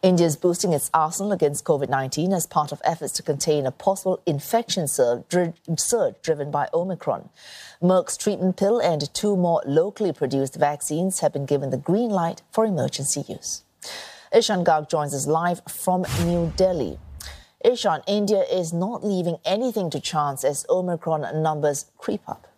India is boosting its arsenal against COVID-19 as part of efforts to contain a possible infection surge driven by Omicron. Merck's treatment pill and 2 more locally produced vaccines have been given the green light for emergency use. Ishan Garg joins us live from New Delhi. Ishan, India is not leaving anything to chance as Omicron numbers creep up.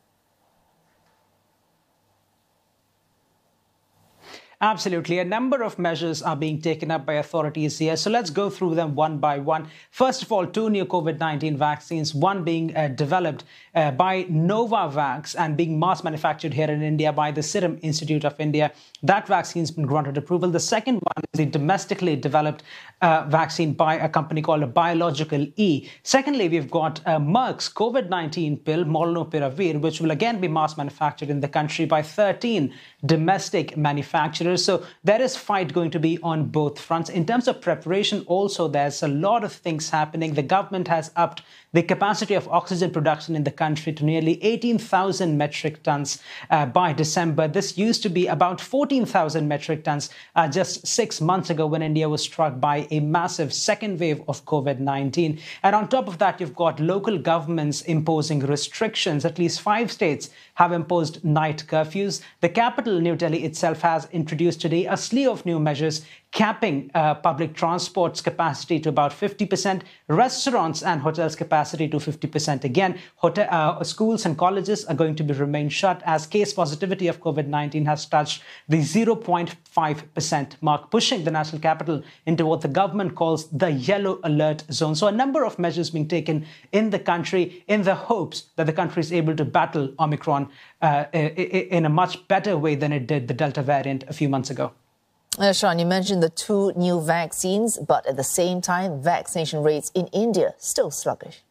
Absolutely. A number of measures are being taken up by authorities here. So let's go through them one by one. First of all, 2 new COVID-19 vaccines, one being developed by Novavax and being mass manufactured here in India by the Serum Institute of India. That vaccine's been granted approval. The second one is a domestically developed vaccine by a company called Biological E. Secondly, we've got Merck's COVID-19 pill, Molnupiravir, which will again be mass manufactured in the country by 13 domestic manufacturers. So there is fight going to be on both fronts. In terms of preparation, also, there's a lot of things happening. The government has upped the capacity of oxygen production in the country to nearly 18,000 metric tons by December. This used to be about 14,000 metric tons just 6 months ago when India was struck by a massive second wave of COVID-19. And on top of that, you've got local governments imposing restrictions. At least 5 states have imposed night curfews. The capital, New Delhi itself, has introduced today a slew of new measures capping public transport's capacity to about 50%, restaurants and hotels' capacity to 50% again. Schools and colleges are going to remain shut as case positivity of COVID-19 has touched the 0.5% mark, pushing the national capital into what the government calls the yellow alert zone. So a number of measures being taken in the country in the hopes that the country is able to battle Omicron in a much better way than it did the Delta variant a few months ago. Sean, you mentioned the 2 new vaccines, but at the same time, vaccination rates in India still sluggish.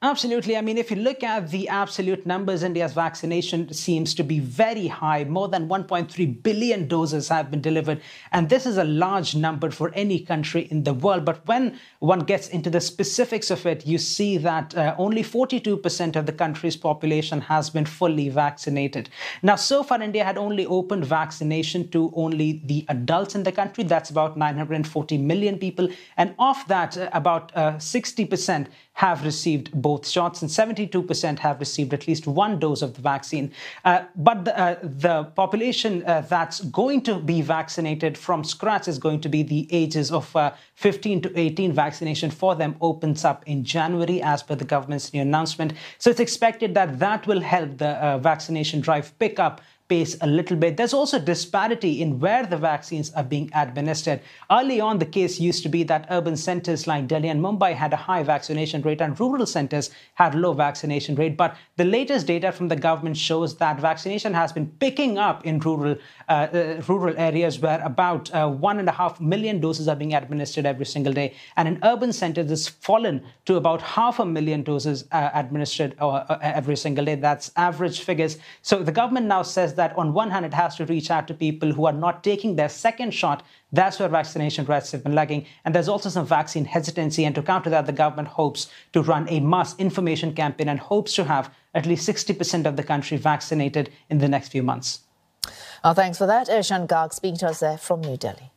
Absolutely. I mean, if you look at the absolute numbers, India's vaccination seems to be very high. More than 1.3 billion doses have been delivered. And this is a large number for any country in the world. But when one gets into the specifics of it, you see that only 42% of the country's population has been fully vaccinated. Now, so far, India had only opened vaccination to only the adults in the country. That's about 940 million people. And of that, about 60% have received both shots and 72% have received at least 1 dose of the vaccine. But the population that's going to be vaccinated from scratch is going to be the ages of 15 to 18. Vaccination for them opens up in January as per the government's new announcement. So it's expected that that will help the vaccination drive pick up pace a little bit. There's also disparity in where the vaccines are being administered. Early on, the case used to be that urban centers like Delhi and Mumbai had a high vaccination rate and rural centers had low vaccination rate. But the latest data from the government shows that vaccination has been picking up in rural areas where about 1.5 million doses are being administered every single day. And in urban centers, it's fallen to about 500,000 doses administered every single day. That's average figures. So the government now says that on one hand, it has to reach out to people who are not taking their second shot. That's where vaccination rates have been lagging. And there's also some vaccine hesitancy. And to counter that, the government hopes to run a mass information campaign and hopes to have at least 60% of the country vaccinated in the next few months. Thanks for that. Ishan Garg speaking to us there from New Delhi.